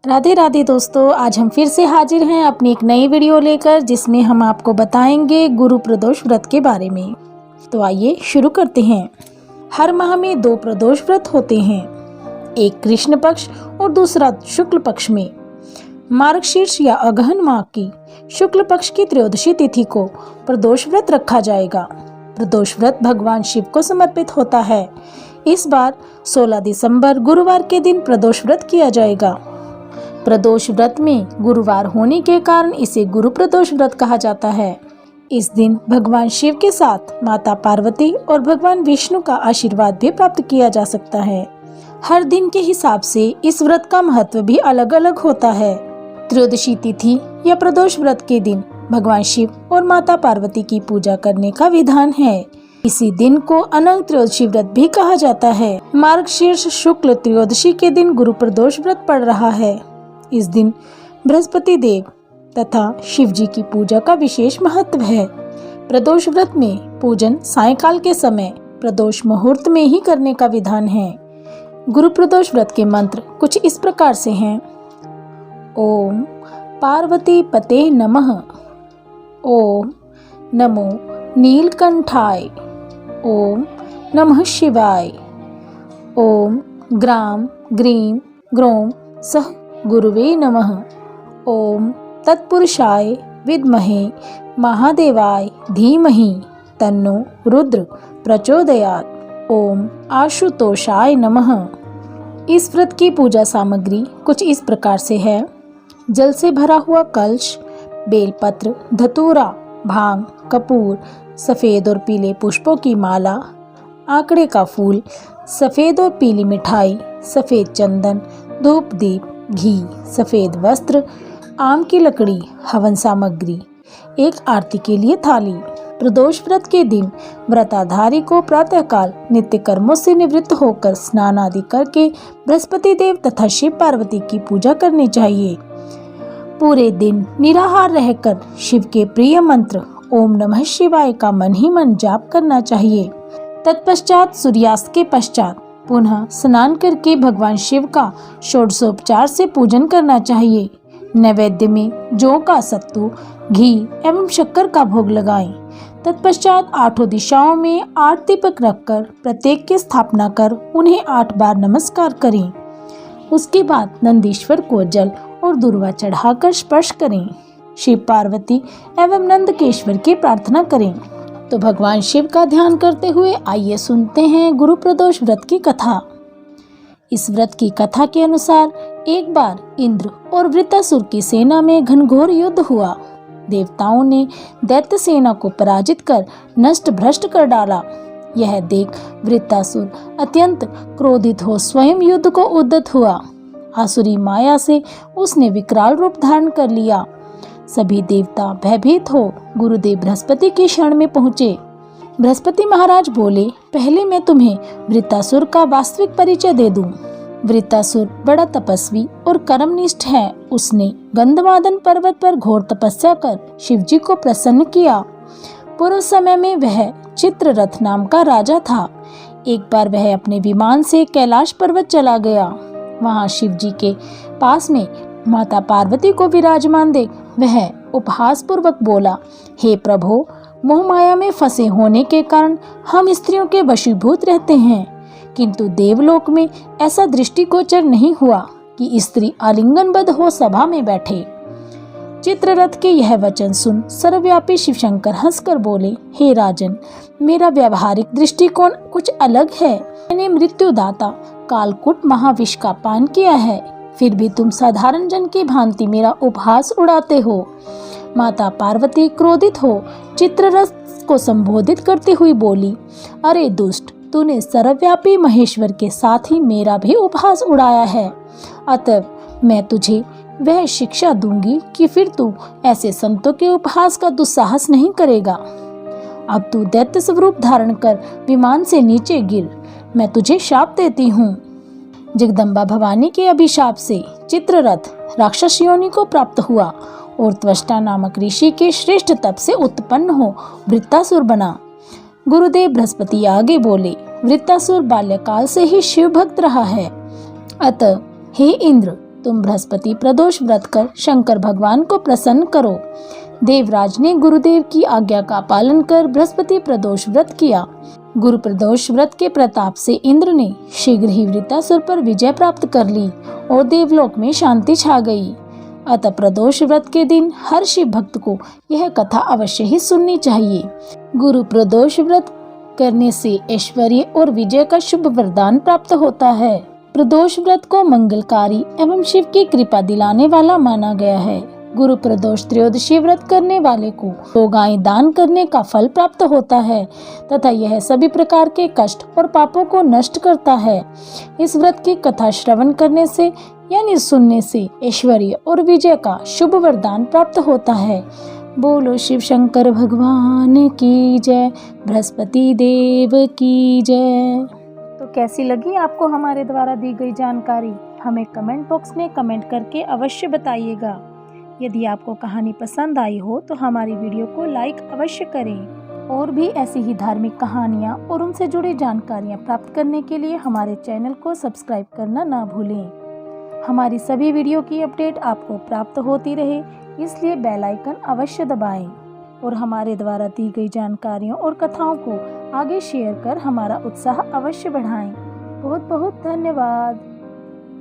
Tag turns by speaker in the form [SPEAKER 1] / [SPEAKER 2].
[SPEAKER 1] राधे राधे दोस्तों, आज हम फिर से हाजिर हैं अपनी एक नई वीडियो लेकर, जिसमें हम आपको बताएंगे गुरु प्रदोष व्रत के बारे में। तो आइए शुरू करते हैं। हर माह में 2 प्रदोष व्रत होते हैं, एक कृष्ण पक्ष और दूसरा शुक्ल पक्ष में। मार्गशीर्ष या अगहन माह की शुक्ल पक्ष की त्रयोदशी तिथि को प्रदोष व्रत रखा जाएगा। प्रदोष व्रत भगवान शिव को समर्पित होता है। इस बार 16 दिसंबर गुरुवार के दिन प्रदोष व्रत किया जाएगा। प्रदोष व्रत में गुरुवार होने के कारण इसे गुरु प्रदोष व्रत कहा जाता है। इस दिन भगवान शिव के साथ माता पार्वती और भगवान विष्णु का आशीर्वाद भी प्राप्त किया जा सकता है। हर दिन के हिसाब से इस व्रत का महत्व भी अलग अलग होता है। त्रयोदशी तिथि या प्रदोष व्रत के दिन भगवान शिव और माता पार्वती की पूजा करने का विधान है। इसी दिन को अनंग त्रयोदशी व्रत भी कहा जाता है। मार्गशीर्ष शुक्ल त्रयोदशी के दिन गुरु प्रदोष व्रत पड़ रहा है। इस दिन बृहस्पति देव तथा शिव जी की पूजा का विशेष महत्व है। प्रदोष व्रत में पूजन सायंकाल के समय प्रदोष मुहूर्त में ही करने का विधान है। गुरु प्रदोष व्रत के मंत्र कुछ इस प्रकार से हैं। ओम पार्वती पते नमः। ओम नमो नीलकंठाय। ओम नमः शिवाय। ओम ग्राम ग्रीम ग्रोम सह गुरुवे नमः। ओम तत्पुरुषाय विद्महे महादेवाय धीमहि तन्नो रुद्र प्रचोदयात्। ओम आशुतोषाय नमः। इस व्रत की पूजा सामग्री कुछ इस प्रकार से है। जल से भरा हुआ कलश, बेलपत्र, धतूरा, भांग, कपूर, सफेद और पीले पुष्पों की माला, आंकड़े का फूल, सफेद और पीली मिठाई, सफेद चंदन, धूप दीप, घी, सफेद वस्त्र, आम की लकड़ी, हवन सामग्री, एक आरती के लिए थाली। प्रदोष व्रत के दिन व्रताधारी को प्रातःकाल नित्य कर्मों से निवृत्त होकर स्नान आदि करके बृहस्पति देव तथा शिव पार्वती की पूजा करनी चाहिए। पूरे दिन निराहार रहकर शिव के प्रिय मंत्र ओम नमः शिवाय का मन ही मन जाप करना चाहिए। तत्पश्चात सूर्यास्त के पश्चात पुनः स्नान करके भगवान शिव का षोडशोपचार से पूजन करना चाहिए। नैवेद्य में जौ का सत्तू, घी एवं शक्कर का भोग लगाएं। तत्पश्चात 8 दिशाओं में 8 दीपक रखकर प्रत्येक की स्थापना कर उन्हें 8 बार नमस्कार करें। उसके बाद नंदीश्वर को जल और दूर्वा चढ़ाकर स्पर्श करें। शिव पार्वती एवं नंदकेश्वर की प्रार्थना करें। तो भगवान शिव का ध्यान करते हुए आइए सुनते हैं गुरु प्रदोष व्रत की कथा। इस व्रत की कथा के अनुसार एक बार इंद्र और वृत्तासुर की सेना में घनघोर युद्ध हुआ। देवताओं ने दैत्य सेना को पराजित कर नष्ट भ्रष्ट कर डाला। यह देख वृत्तासुर अत्यंत क्रोधित हो स्वयं युद्ध को उद्यत हुआ। आसुरी माया से उसने विकराल रूप धारण कर लिया। सभी देवता भयभीत हो गुरुदेव बृहस्पति की शरण में पहुँचे। बृहस्पति महाराज बोले, पहले मैं तुम्हें वृत्तासुर का वास्तविक परिचय दे दूं। वृत्तासुर बड़ा तपस्वी और कर्मनिष्ठ है। उसने गंधमादन पर्वत पर घोर तपस्या कर शिवजी को प्रसन्न किया। पूर्व समय में वह चित्ररथ नाम का राजा था। एक बार वह अपने विमान से कैलाश पर्वत चला गया। वहां शिवजी के पास में माता पार्वती को विराजमान देख वह उपहास पूर्वक बोला, हे प्रभु, मोह माया में फंसे होने के कारण हम स्त्रियों के वशीभूत रहते हैं, किंतु देवलोक में ऐसा दृष्टिगोचर नहीं हुआ कि स्त्री आलिंगनबद्ध हो सभा में बैठे। चित्ररथ के यह वचन सुन सर्वव्यापी शिवशंकर हंसकर बोले, हे राजन, मेरा व्यवहारिक दृष्टिकोण कुछ अलग है। मैंने मृत्युदाता कालकूट महाविष का पान किया है, फिर भी तुम साधारण जन की भांति मेरा उपहास उड़ाते हो। माता पार्वती क्रोधित हो चित्ररथ को संबोधित करती हुई बोली, अरे दुष्ट, तूने सर्वव्यापी महेश्वर के साथ ही मेरा भी उपहास उड़ाया है। अतः मैं तुझे वह शिक्षा दूंगी कि फिर तू ऐसे संतों के उपहास का दुस्साहस नहीं करेगा। अब तू दैत्य स्वरूप धारण कर विमान से नीचे गिर, मैं तुझे शाप देती हूँ। जगदम्बा भवानी के अभिशाप से चित्ररथ राक्षस योनि को प्राप्त हुआ और त्वष्टा नामक ऋषि के श्रेष्ठ तप से उत्पन्न हो वृत्तासुर बना। गुरुदेव बृहस्पति आगे बोले, वृत्तासुर बाल्यकाल से ही शिव भक्त रहा है, अतः हे इंद्र, तुम बृहस्पति प्रदोष व्रत कर शंकर भगवान को प्रसन्न करो। देवराज ने गुरुदेव की आज्ञा का पालन कर बृहस्पति प्रदोष व्रत किया। गुरु प्रदोष व्रत के प्रताप से इंद्र ने शीघ्र ही वृत्तासुर पर विजय प्राप्त कर ली और देवलोक में शांति छा गई। अतः प्रदोष व्रत के दिन हर शिव भक्त को यह कथा अवश्य ही सुननी चाहिए। गुरु प्रदोष व्रत करने से ऐश्वर्य और विजय का शुभ वरदान प्राप्त होता है। प्रदोष व्रत को मंगलकारी एवं शिव की कृपा दिलाने वाला माना गया है। गुरु प्रदोष त्रयोदशी व्रत करने वाले को 2 गायें दान करने का फल प्राप्त होता है तथा यह सभी प्रकार के कष्ट और पापों को नष्ट करता है। इस व्रत की कथा श्रवण करने से यानी सुनने से ऐश्वर्य और विजय का शुभ वरदान प्राप्त होता है। बोलो शिव शंकर भगवान की जय, बृहस्पति देव की जय। तो कैसी लगी आपको हमारे द्वारा दी गई जानकारी? हमें कमेंट बॉक्स में कमेंट करके अवश्य बताइएगा। यदि आपको कहानी पसंद आई हो तो हमारी वीडियो को लाइक अवश्य करें। और भी ऐसी ही धार्मिक कहानियाँ और उनसे जुड़ी जानकारियाँ प्राप्त करने के लिए हमारे चैनल को सब्सक्राइब करना ना भूलें। हमारी सभी वीडियो की अपडेट आपको प्राप्त होती रहे, इसलिए बेल आइकन अवश्य दबाएं और हमारे द्वारा दी गई जानकारियों और कथाओं को आगे शेयर कर हमारा उत्साह अवश्य बढ़ाएं। बहुत बहुत धन्यवाद।